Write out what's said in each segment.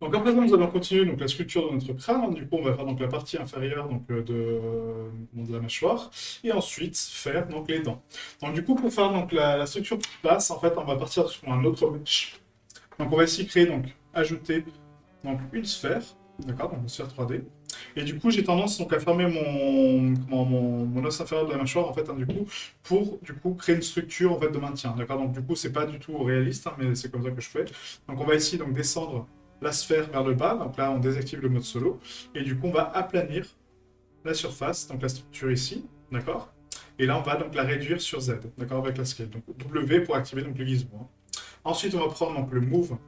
Donc à présent, nous allons continuer donc, la sculpture de notre crâne. Du coup, on va faire donc, la partie inférieure donc, de la mâchoire et ensuite faire donc, les dents. Donc du coup, pour faire donc, la structure basse, en fait, on va partir sur un autre mesh. Donc on va ici créer, donc ajouter donc, une sphère, d'accord, donc une sphère 3D. Et du coup, j'ai tendance donc, à fermer mon os inférieur de la mâchoire, en fait, hein, du coup, pour du coup créer une structure en fait, de maintien, d'accord. Donc du coup, c'est pas du tout réaliste, hein, mais c'est comme ça que je fais. Donc on va ici donc descendre la sphère vers le bas. Donc là, on désactive le mode solo, et du coup, on va aplanir la surface, donc la structure ici, d'accord. Et là, on va donc la réduire sur Z, d'accord, avec la scale. Donc W pour activer donc le gizmo, hein. Ensuite, on va prendre donc le move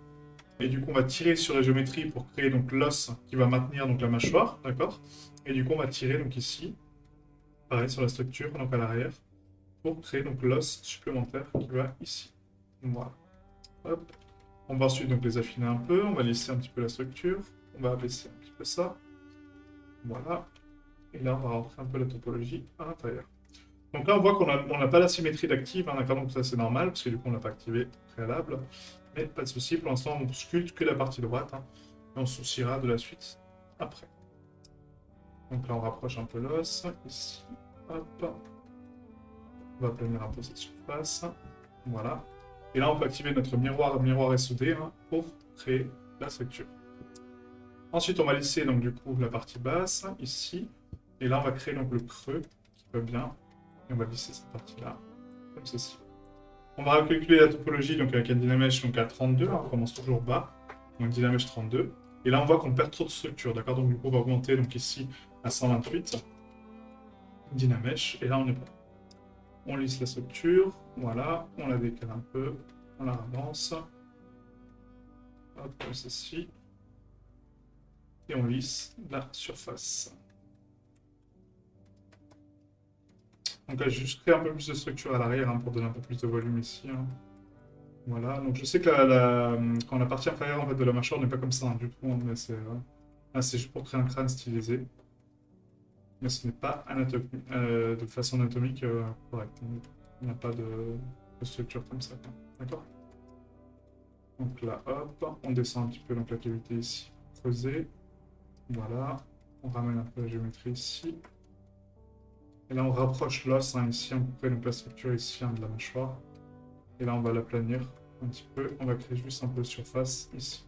et du coup, on va tirer sur la géométrie pour créer donc l'os qui va maintenir donc la mâchoire, d'accord. Et du coup, on va tirer donc ici, pareil sur la structure, donc à l'arrière, pour créer donc l'os supplémentaire qui va ici. Voilà. Hop. On va ensuite donc les affiner un peu, on va lisser un petit peu la structure, on va abaisser un petit peu ça. Voilà. Et là, on va rentrer un peu la topologie à l'intérieur. Donc là, on voit qu'on n'a pas la symétrie d'active, hein, d'accord, donc ça c'est normal, parce que du coup, on l'a pas activé au préalable. Mais pas de souci, pour l'instant, on sculpte que la partie droite, hein, et on se souciera de la suite après. Donc là, on rapproche un peu l'os, ici, hop. On va planir un peu cette surface, voilà. Et là, on peut activer notre miroir SOD hein, pour créer la structure. Ensuite, on va lisser donc du coup la partie basse, ici. Et là, on va créer donc le creux, qui va bien. Et on va lisser cette partie-là, comme ceci. On va recalculer la topologie donc avec un Dynamesh donc à 32, hein, on commence toujours bas, donc Dynamesh 32. Et là on voit qu'on perd trop de structure, d'accord. Donc du coup on va augmenter donc ici à 128 Dynamesh, et là on est bon. On lisse la structure, voilà, on la décale un peu, on la avance, hop, comme ceci, et on lisse la surface. Donc là, je juste créer un peu plus de structure à l'arrière hein, pour donner un peu plus de volume ici, hein. Voilà, donc je sais que quand la partie inférieure en fait, de la mâchoire n'est pas comme ça hein, du tout, hein, mais c'est juste pour créer un crâne stylisé. Mais ce n'est pas de façon anatomique correcte. Il n'y a pas de structure comme ça, quoi. D'accord. Donc là, hop, on descend un petit peu donc, la cavité ici, creuser. Voilà, on ramène un peu la géométrie ici. Et là, on rapproche l'os hein, ici, à peu près donc la structure ici hein, de la mâchoire. Et là, on va l'aplanir un petit peu. On va créer juste un peu de surface ici.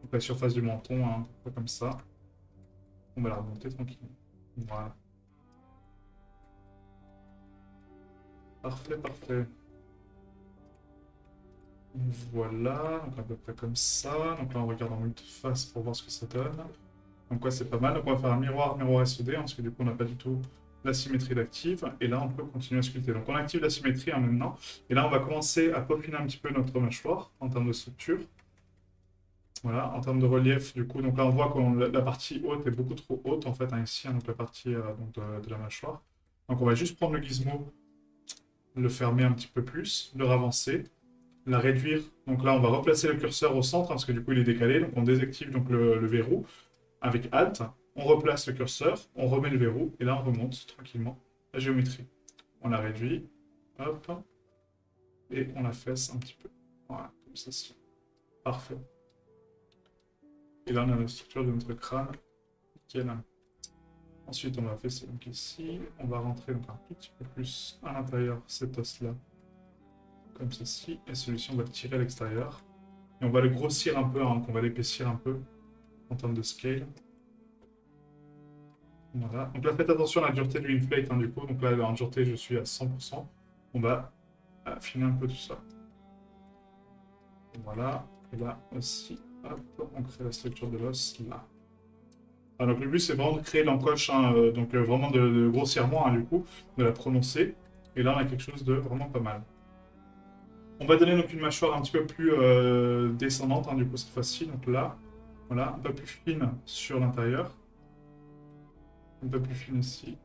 Donc la surface du menton, hein, un peu comme ça. On va la remonter tranquillement. Voilà. Parfait, parfait. Voilà, donc à peu près comme ça. Donc là, on regarde en multiface pour voir ce que ça donne. Donc ouais, c'est pas mal. Donc on va faire un miroir SOD, hein, parce que du coup, on n'a pas du tout la symétrie d'active. Et là, on peut continuer à sculpter. Donc on active la symétrie hein, maintenant. Et là, on va commencer à peaufiner un petit peu notre mâchoire en termes de structure. Voilà, en termes de relief, du coup, donc là, on voit que la partie haute est beaucoup trop haute, en fait, hein, ici, hein, donc la partie donc de la mâchoire. Donc on va juste prendre le gizmo, le fermer un petit peu plus, le ravancer, la réduire. Donc là, on va replacer le curseur au centre, hein, parce que du coup, il est décalé. Donc on désactive donc, le verrou avec Alt. On replace le curseur, on remet le verrou, et là, on remonte tranquillement la géométrie. On la réduit, hop, et on la fesse un petit peu. Voilà, comme ceci. Parfait. Et là, on a la structure de notre crâne. Nickel. Ensuite, on va fesser donc ici. On va rentrer donc un tout petit peu plus à l'intérieur cet os-là, comme ceci. Et celui-ci, on va le tirer à l'extérieur. Et on va le grossir un peu, hein, donc on va l'épaissir un peu en termes de scale. Voilà. Donc là, faites attention à la dureté de l'inflate, hein, du coup. Donc là, en dureté, je suis à 100%. On va affiner un peu tout ça. Voilà. Et là aussi, hop, on crée la structure de l'os là. Ah, donc le but, c'est vraiment de créer l'encoche, hein, donc vraiment de grossièrement, hein, du coup, de la prononcer. Et là, on a quelque chose de vraiment pas mal. On va donner donc une mâchoire un petit peu plus descendante, hein, du coup, cette fois-ci. Donc là, voilà, un peu plus fine sur l'intérieur. Un peu plus fine ici.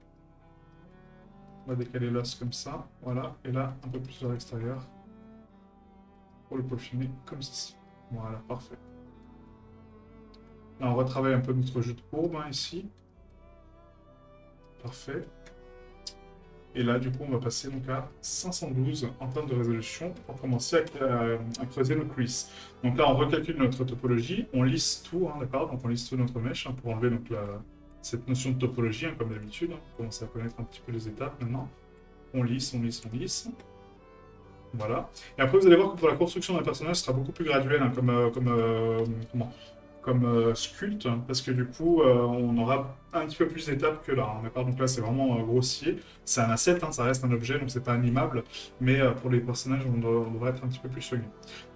On va décaler l'os comme ça, voilà. Et là, un peu plus vers l'extérieur pour le peaufiner comme ceci. Voilà, parfait. Là, on retravaille un peu notre jeu de courbe hein, ici. Parfait. Et là, du coup, on va passer donc à 512 en termes de résolution pour commencer à creuser nos creases. Donc là, on recalcule notre topologie, on lisse tout, hein, d'accord? Donc on lisse tout notre mesh hein, pour enlever donc, cette notion de topologie, hein, comme d'habitude. On commence à connaître un petit peu les étapes maintenant. On lisse, on lisse, on lisse. Voilà. Et après, vous allez voir que pour la construction d'un personnage, ce sera beaucoup plus graduel, hein, comme sculpte, parce que du coup, on aura un petit peu plus d'étapes que là. Hein, d'accord, donc là, c'est vraiment grossier. C'est un asset, hein, ça reste un objet, donc c'est pas animable. Mais pour les personnages, on devrait être un petit peu plus soigné.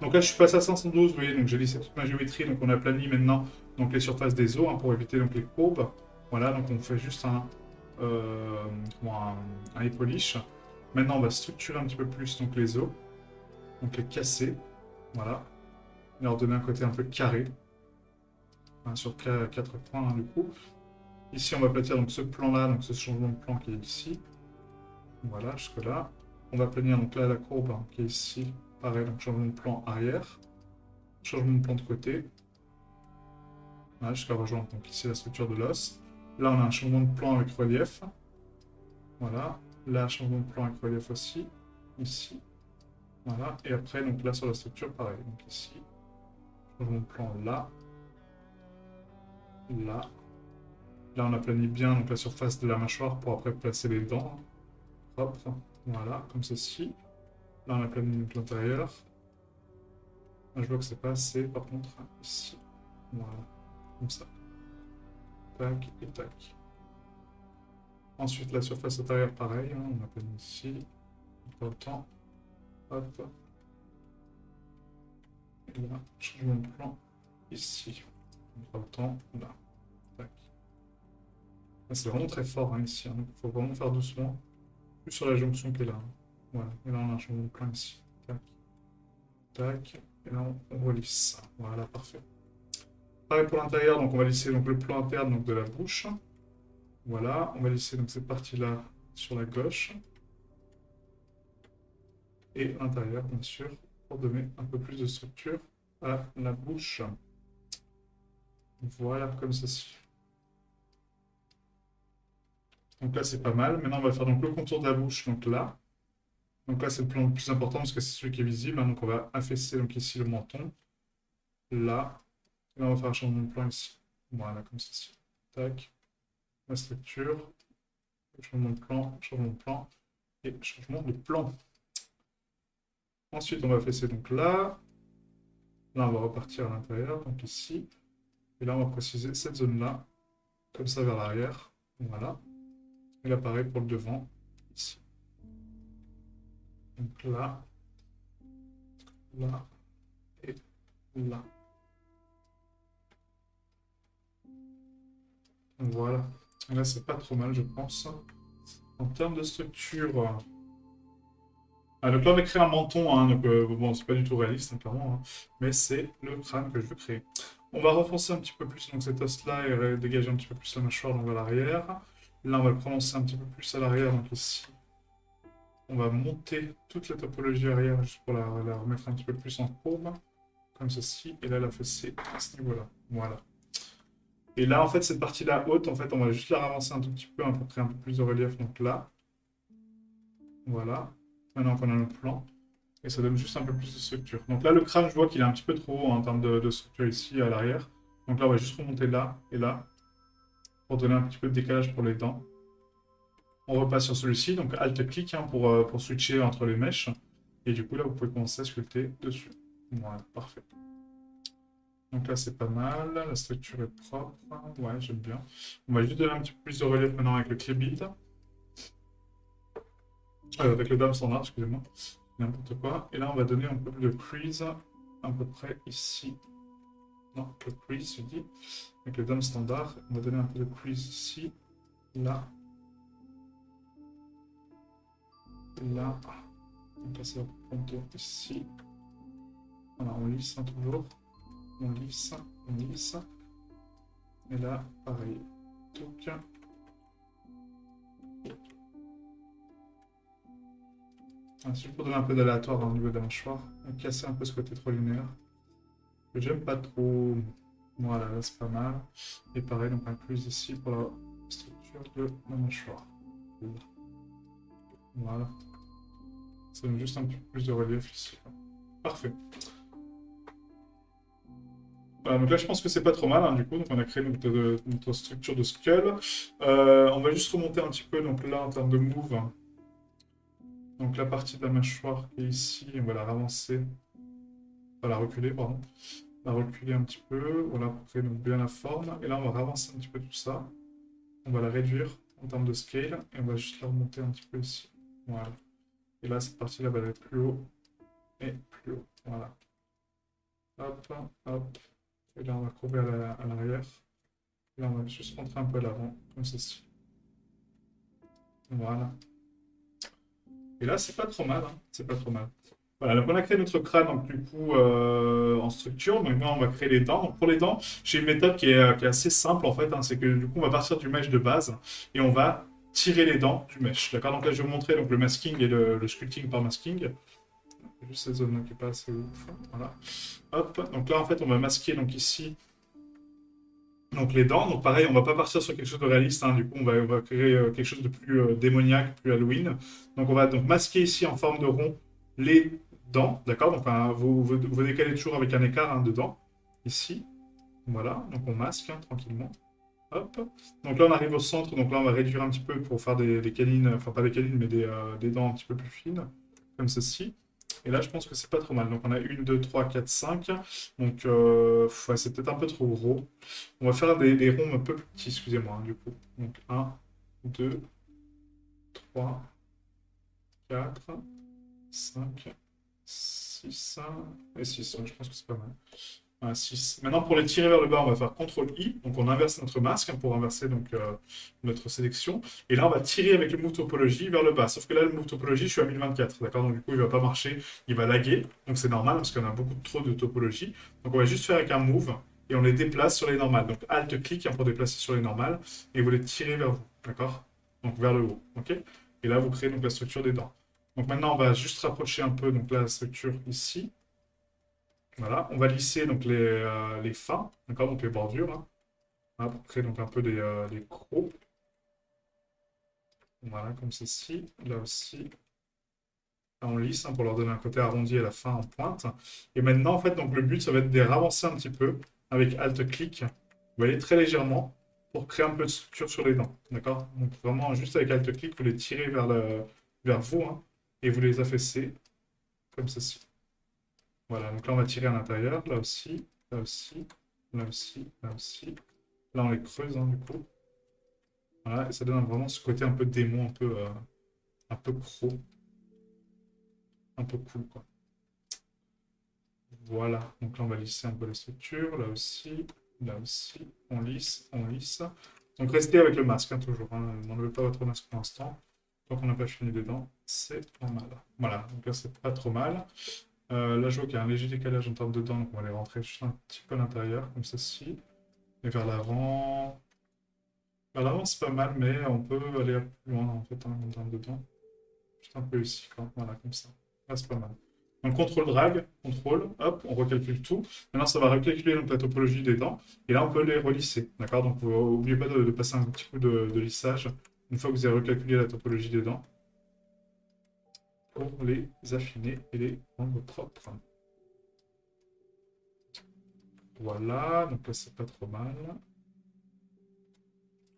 Donc là, je suis passé à 512, vous voyez, donc j'ai lissé toute ma géométrie. Donc on a plani maintenant donc, les surfaces des os hein, pour éviter donc, les courbes. Voilà, donc on fait juste un épolish. Maintenant, on va structurer un petit peu plus donc, les os. Donc les casser. Voilà. Et leur donner un côté un peu carré. Hein, sur 4 points, hein, du coup. Ici, on va aplatir donc, ce plan-là, donc ce changement de plan qui est ici. Voilà, jusque-là. On va planir donc là la courbe hein, qui est ici. Pareil, donc changement de plan arrière. Changement de plan de côté. Voilà, jusqu'à rejoindre donc ici la structure de l'os. Là, on a un changement de plan avec relief. Voilà. Là, changement de plan avec relief aussi. Ici. Voilà. Et après, donc là, sur la structure, pareil. Donc ici. Changement de plan là. Là. Là, on aplanit bien donc, la surface de la mâchoire pour après placer les dents. Hop, voilà, comme ceci. Là, on aplanit l'intérieur. Là, je vois que c'est pas assez, par contre, ici. Voilà, comme ça. Tac et tac. Ensuite, la surface intérieure, pareil. Hein, on aplanit ici. Autant. Hop. Et là, changement de plan ici. Autant, là. Tac. C'est vraiment très fort hein, ici. Hein, donc, il faut vraiment faire doucement. Plus sur la jonction qui est là. Hein. Voilà. Et là, on a un changement de plan ici. Tac. Tac. Et là, on relisse. Voilà, parfait. Pareil pour l'intérieur, donc on va lisser donc, le plan interne donc, de la bouche. Voilà, on va lisser donc, cette partie-là sur la gauche. Et l'intérieur, bien sûr, pour donner un peu plus de structure à la bouche. Voilà, comme ceci. Donc là, c'est pas mal. Maintenant, on va faire donc, le contour de la bouche, donc là. Donc là, c'est le plan le plus important parce que c'est celui qui est visible. Hein. Donc on va affaisser donc, ici le menton. Là. Et là, on va faire un changement de plan ici. Voilà, comme ceci. Tac. La structure. Changement de plan, changement de plan. Et changement de plan. Ensuite, on va affaisser donc là. Là, on va repartir à l'intérieur, donc ici. Et là, on va préciser cette zone-là, comme ça vers l'arrière. Voilà. Et là, pareil pour le devant, ici. Donc là, là et là. Voilà. Et là, c'est pas trop mal, je pense. En termes de structure... Ah, donc là, on va créer un menton, hein, donc bon, c'est pas du tout réaliste, hein, clairement, hein, mais c'est le crâne que je veux créer. On va renforcer un petit peu plus donc, cet os-là et dégager un petit peu plus la mâchoire donc, à l'arrière. Là, on va le prononcer un petit peu plus à l'arrière, donc ici. On va monter toute la topologie arrière juste pour la remettre un petit peu plus en courbe, comme ceci. Et là, la fessée à ce niveau-là. Voilà. Et là, en fait, cette partie-là haute, en fait, on va juste la ravancer un tout petit peu hein, pour créer un peu plus de relief. Donc là, voilà. Maintenant qu'on a le plan. Et ça donne juste un peu plus de structure. Donc là, le crâne, je vois qu'il est un petit peu trop haut hein, en termes de structure ici à l'arrière. Donc là, on va juste remonter là et là pour donner un petit peu de décalage pour les dents. On repasse sur celui-ci, donc Alt-clic hein, pour switcher entre les mèches. Et du coup, là, vous pouvez commencer à sculpter dessus. Voilà, parfait. Donc là, c'est pas mal. La structure est propre. Ouais, j'aime bien. On va juste donner un petit peu plus de relief maintenant avec le clé build. Avec le dame standard, excusez-moi. N'importe quoi. Et là, on va donner un peu de crease à peu près ici. Non, le crease, je dis. Avec le dame standard, on va donner un peu de crease ici. Là. Là. Donc là, c'est le contour ici. Voilà, on lisse hein, toujours. On lisse, on lisse. Et là, pareil. Donc, ensuite, pour donner un peu d'aléatoire au niveau de la mâchoire, on va casser un peu ce côté trop linéaire. Que j'aime pas trop. Voilà, là, c'est pas mal. Et pareil, donc incluse ici pour la structure de la mâchoire. Là. Voilà. Ça donne juste un peu plus de relief ici. Parfait. Voilà, donc là, je pense que c'est pas trop mal, hein, du coup. Donc, on a créé notre structure de skull. On va juste remonter un petit peu, donc là, en termes de move. Donc, la partie de la mâchoire qui est ici, on va la ravancer. On va la reculer, pardon. La reculer un petit peu, voilà, pour créer donc bien la forme. Et là, on va ravancer un petit peu tout ça. On va la réduire en termes de scale. Et on va juste la remonter un petit peu ici. Voilà. Et là, cette partie-là va être plus haut et plus haut. Voilà. Hop, hop. Et là, on va courber à l'arrière. Là, on va juste rentrer un peu à l'avant, comme ceci. Voilà. Et là, c'est pas trop mal, hein. C'est pas trop mal. Voilà, donc on a créé notre crâne donc, du coup en structure. Maintenant, on va créer les dents. Donc pour les dents, j'ai une méthode qui est assez simple en fait. Hein. C'est que du coup, on va partir du mesh de base et on va tirer les dents du mesh. D'accord. Donc là, je vais vous montrer donc, le masking et le sculpting par masking. Juste cette zone-là qui est pas assez ouf. Voilà. Hop. Donc là, en fait, on va masquer donc ici donc les dents. Donc pareil, on va pas partir sur quelque chose de réaliste. Hein. Du coup, on va créer quelque chose de plus démoniaque, plus Halloween. Donc on va donc masquer ici en forme de rond les dents. D'accord. Donc vous décalez toujours avec un écart hein, dedans. Ici. Voilà. Donc on masque hein, tranquillement. Hop. Donc là, on arrive au centre. Donc là, on va réduire un petit peu pour faire des canines. Enfin, pas des canines, mais des dents un petit peu plus fines. Comme ceci. Et là, je pense que c'est pas trop mal. Donc, on a 1, 2, 3, 4, 5. Donc, ouais, c'est peut-être un peu trop gros. On va faire des ronds un peu plus petits, excusez-moi, hein, du coup. Donc, 1, 2, 3, 4, 5, 6 et 6. Ouais, je pense que c'est pas mal. Un 6. Maintenant, pour les tirer vers le bas, on va faire CTRL-I. Donc, on inverse notre masque hein, pour inverser donc, notre sélection. Et là, on va tirer avec le move topologie vers le bas. Sauf que là, le move topologie, je suis à 1024. D'accord. Donc, du coup, il ne va pas marcher. Il va laguer. Donc, c'est normal parce qu'on a beaucoup trop de topologie. Donc, on va juste faire avec un move et on les déplace sur les normales. Donc, Alt-clic hein, pour déplacer sur les normales. Et vous les tirez vers vous. D'accord. Donc, vers le haut. OK. Et là, vous créez donc la structure des dents. Donc, maintenant, on va juste rapprocher un peu donc, la structure ici. Voilà, on va lisser donc les fins, d'accord, donc les bordures, hein, hein, pour créer donc un peu des crocs. Voilà, comme ceci. Là aussi, là, on lisse hein, pour leur donner un côté arrondi à la fin en pointe. Et maintenant, en fait, donc le but, ça va être de les ravancer un petit peu avec Alt-clic. Vous voyez, très légèrement, pour créer un peu de structure sur les dents, d'accord? Donc vraiment, juste avec Alt-clic, vous les tirez vers vous, hein, et vous les affaissez, comme ceci. Voilà, donc là, on va tirer à l'intérieur, là aussi, là aussi, là aussi, là aussi. Là, on les creuse, hein, du coup. Voilà, et ça donne vraiment ce côté un peu démon, un peu pro, un peu cool, quoi. Voilà, donc là, on va lisser un peu la structure, là aussi, là aussi. On lisse, on lisse. Donc, restez avec le masque, hein, toujours. Hein. N'enlevez pas votre masque pour l'instant. Tant qu'on n'a pas fini dedans, c'est pas mal. Voilà, donc là, c'est pas trop mal. Là, je vois qu'il y a un léger décalage en termes de dents, donc on va les rentrer juste un petit peu à l'intérieur, comme ceci. Et vers l'avant. Vers l'avant, c'est pas mal, mais on peut aller plus loin, en fait, hein, en termes de dents. Juste un peu ici, quoi. Voilà, comme ça. Là, c'est pas mal. Donc, contrôle drag, contrôle, hop, on recalcule tout. Maintenant, ça va recalculer donc, la topologie des dents. Et là, on peut les relisser. D'accord. Donc, n'oubliez pas de passer un petit coup de lissage une fois que vous avez recalculé la topologie des dents pour les affiner et les rendre propres. Voilà, donc là c'est pas trop mal.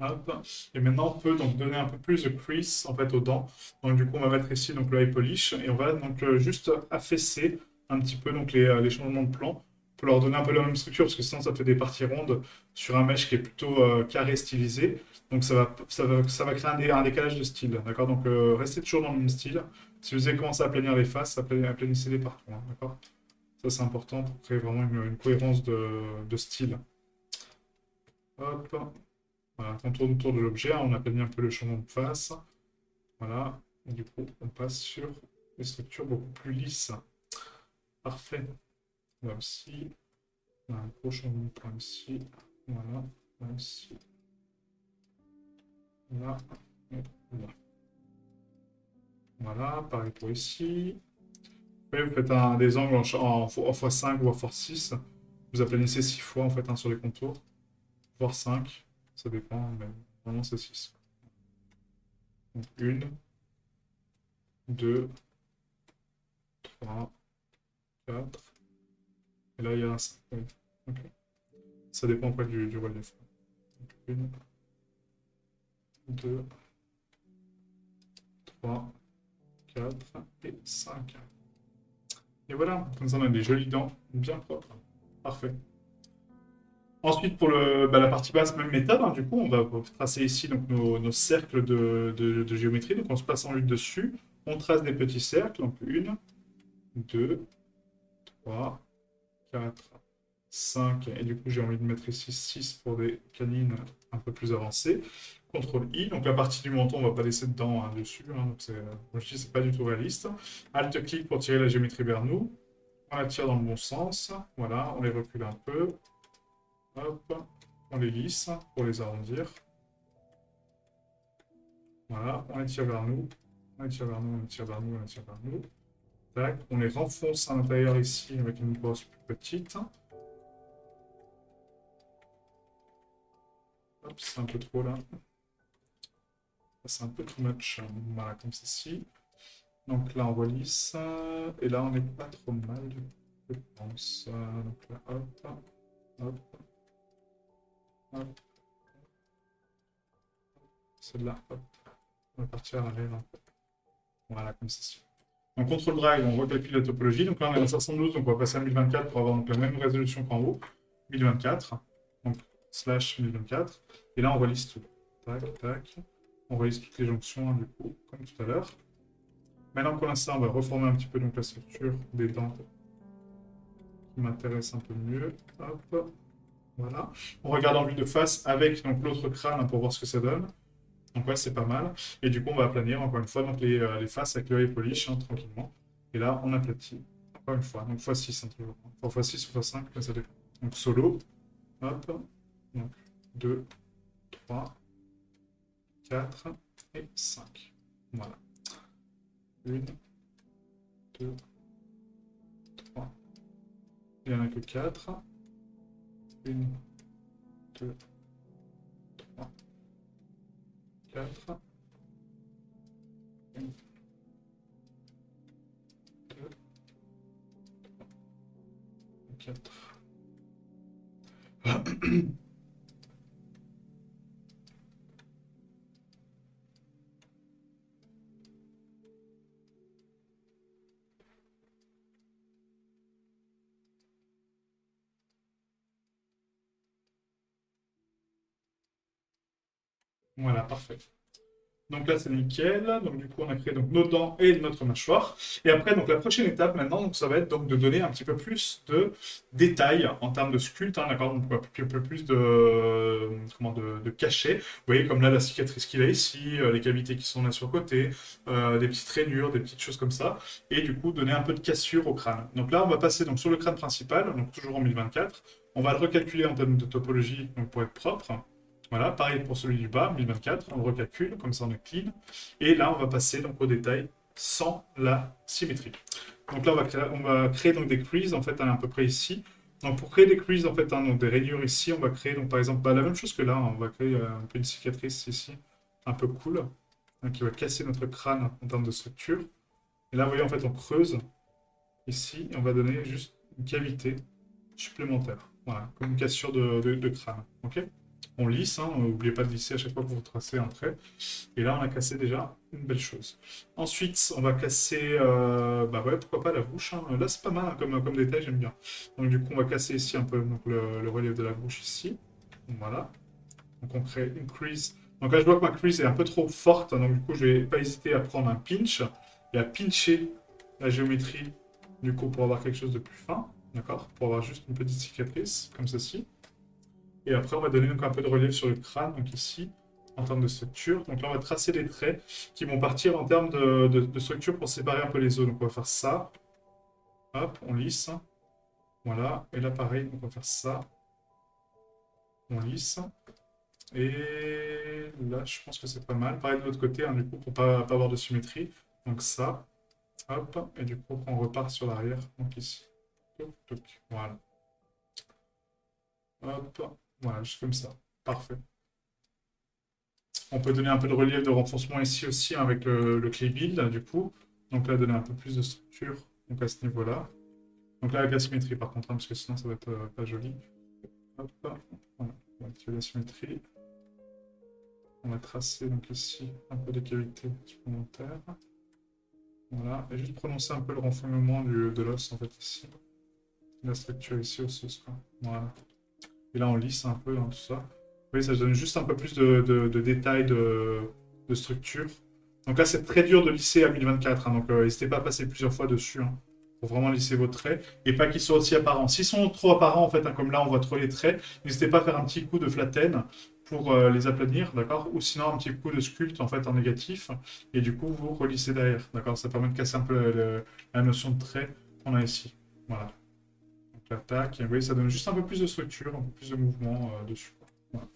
Hop. Et maintenant on peut donc donner un peu plus de crease en fait aux dents. Donc du coup on va mettre ici donc le high polish et on va donc juste affaisser un petit peu donc les changements de plan pour leur donner un peu la même structure parce que sinon ça fait des parties rondes sur un mesh qui est plutôt carré stylisé. Donc ça va créer un décalage de style. D'accord. Donc restez toujours dans le même style. Si vous avez commencé à planir les faces, aplanissez-les partout. Hein, d'accord. Ça c'est important pour créer vraiment une cohérence de style. Hop. Voilà, on tourne autour de l'objet, hein, on a planné un peu le changement de face. Voilà, et du coup, on passe sur des structures beaucoup plus lisses. Parfait. Là aussi, on a un gros changement de plan ici. Voilà, là aussi. Là, et là. Voilà, pareil pour ici. Après, vous faites des angles en x5 ou en x6. Vous aplanissez 6 fois en fait sur les contours, voire 5. Ça dépend, mais vraiment c'est 6. Donc une, 2, 3, 4. Et là, il y a un 5. Oui. Ok. Ça dépend pas du relief. 1, 2, 3, 4 et 5. Et voilà, comme ça on a des jolies dents bien propres. Parfait. Ensuite, pour la partie basse, même méthode, hein, du coup, on va tracer ici donc, nos cercles de géométrie. Donc on se passe en huile dessus. On trace des petits cercles. Donc 1, 2, 3, 4, 5. Et du coup, j'ai envie de mettre ici 6 pour des canines un peu plus avancées. CTRL I. Donc la partie du menton, on ne va pas laisser dedans hein, dessus. Hein, donc comme je dis, c'est pas du tout réaliste. Alt-clic pour tirer la géométrie vers nous. On la tire dans le bon sens. Voilà, on les recule un peu. Hop, on les lisse pour les arrondir. Voilà, on les tire vers nous. On les tire vers nous, on les tire vers nous, on les tire vers nous. Tac, on les renfonce à l'intérieur ici avec une brosse plus petite. Hop, c'est un peu trop là. C'est un peu too much. Voilà, comme ceci. Donc là, on relisse. Et là, on n'est pas trop mal, je pense. Donc là, hop, hop, hop. Celle-là, hop. On va partir à l'arrière un peu. Voilà, comme ceci. Donc, contrôle drive, on recalcule la topologie. Donc là, on est à 512, donc on va passer à 1024 pour avoir donc, la même résolution qu'en haut. 1024, donc slash 1024. Et là, on relise tout. Tac, tac. On relise toutes les jonctions, hein, du coup, comme tout à l'heure. Maintenant, pour l'instant, on va reformer un petit peu donc, la structure des dents qui m'intéresse un peu mieux. Hop, voilà. On regarde en vue de face avec l'autre crâne hein, pour voir ce que ça donne. Donc ouais, c'est pas mal. Et du coup, on va aplanir encore une fois donc, les faces avec le eye polish hein, tranquillement. Et là, on aplatit encore une fois. Donc x6 hein, toujours. Enfin, x6 ou x5, ça dépend. Donc solo. Hop. Donc 2, 3, 4 et 5. Voilà. 1, 2, 3. Il n'y en a que 4. 1, 2, 3, 4. 1, 2, 4. Voilà, parfait. Donc là, c'est nickel. Donc du coup, on a créé donc, nos dents et notre mâchoire. Et après, donc la prochaine étape maintenant, donc, ça va être donc, de donner un petit peu plus de détails en termes de sculpte, hein, d'accord? Donc un peu plus de cachet. Vous voyez, comme là, la cicatrice qu'il a ici, les cavités qui sont là sur le côté, des petites rainures, des petites choses comme ça. Et du coup, donner un peu de cassure au crâne. Donc là, on va passer donc, sur le crâne principal, donc toujours en 1024. On va le recalculer en termes de topologie donc, pour être propre. Voilà, pareil pour celui du bas, 1024, on le recalcule, comme ça on est clean. Et là, on va passer donc au détail sans la symétrie. Donc là, on va créer donc des creases, en fait, à peu près ici. Donc pour créer des creases, en fait, hein, donc des rainures ici, on va créer, donc par exemple, la même chose que là, hein, on va créer un peu une cicatrice ici, un peu cool, hein, qui va casser notre crâne en termes de structure. Et là, vous voyez, en fait, on creuse ici, et on va donner juste une cavité supplémentaire. Voilà, comme une cassure de crâne. Ok? On lisse, hein, n'oubliez pas de lisser à chaque fois que vous tracez un trait. Et là, on a cassé déjà une belle chose. Ensuite, on va casser, bah ouais, pourquoi pas la bouche. Hein. Là, c'est pas mal hein, comme détail, j'aime bien. Donc du coup, on va casser ici un peu donc, le relief de la bouche ici. Voilà. Donc on crée une crease. Donc là, je vois que ma crease est un peu trop forte. Donc du coup, je vais pas hésiter à prendre un pinch et à pincher la géométrie du coup pour avoir quelque chose de plus fin. D'accord? Pour avoir juste une petite cicatrice comme ceci. Et après, on va donner donc un peu de relief sur le crâne, donc ici, en termes de structure. Donc là, on va tracer des traits qui vont partir en termes de structure pour séparer un peu les os. Donc on va faire ça. Hop, on lisse. Voilà. Et là, pareil, on va faire ça. On lisse. Et là, je pense que c'est pas mal. Pareil de l'autre côté, hein, du coup, pour pas avoir de symétrie. Donc ça. Hop. Et du coup, on repart sur l'arrière. Donc ici. Toc, toc. Voilà. Hop. Voilà, juste comme ça. Parfait. On peut donner un peu de relief de renforcement ici aussi hein, avec le clay build, du coup. Donc là, donner un peu plus de structure donc à ce niveau-là. Donc là, avec la symétrie par contre, hein, parce que sinon ça va être pas joli. Hop, voilà, on va activer la symétrie. On va tracer donc ici un peu des cavités supplémentaires. Voilà, et juste prononcer un peu le renfermement de l'os en fait ici. La structure ici osseuse, quoi. Voilà. Et là on lisse un peu hein, tout ça. Vous voyez, ça donne juste un peu plus de détails de structure. Donc là c'est très dur de lisser à 1024, hein, donc n'hésitez pas à passer plusieurs fois dessus. Hein, pour vraiment lisser vos traits, et pas qu'ils soient aussi apparents. S'ils sont trop apparents, en fait, hein, comme là on voit trop les traits, n'hésitez pas à faire un petit coup de flatten pour les aplanir, d'accord? Ou sinon un petit coup de sculpte en fait en négatif, et du coup vous relissez derrière, d'accord? Ça permet de casser un peu la notion de trait qu'on a ici. Voilà. Donc l'attaque, et vous voyez, ça donne juste un peu plus de structure, un peu plus de mouvement dessus. Voilà.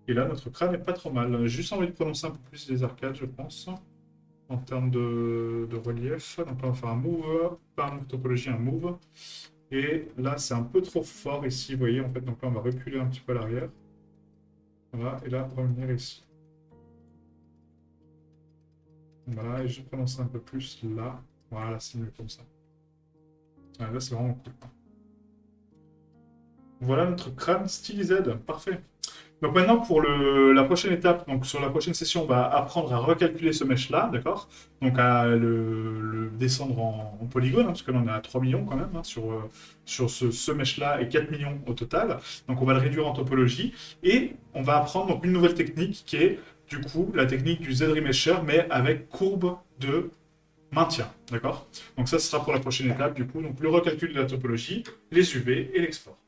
Et là, notre crâne n'est pas trop mal. J'ai juste envie de prononcer un peu plus les arcades, je pense, en termes de relief. Donc là, on va faire un move, pas un move topologie, un move. Et là, c'est un peu trop fort ici, vous voyez, en fait. Donc là, on va reculer un petit peu à l'arrière. Voilà, et là, revenir ici. Voilà, et je vais prononcer un peu plus là. Voilà, c'est mieux comme ça. Voilà, là, c'est vraiment cool. Voilà notre crâne stylisé. Parfait. Donc maintenant, pour la prochaine étape, donc sur la prochaine session, on va apprendre à recalculer ce mesh-là, d'accord? Donc à le descendre en polygone, hein, parce que là on est à 3 millions quand même, hein, sur ce mesh-là et 4 millions au total. Donc on va le réduire en topologie et on va apprendre donc une nouvelle technique qui est du coup la technique du Z-remesher, mais avec courbe de maintien, d'accord? Donc ça, ce sera pour la prochaine étape, du coup, donc le recalcul de la topologie, les UV et l'export.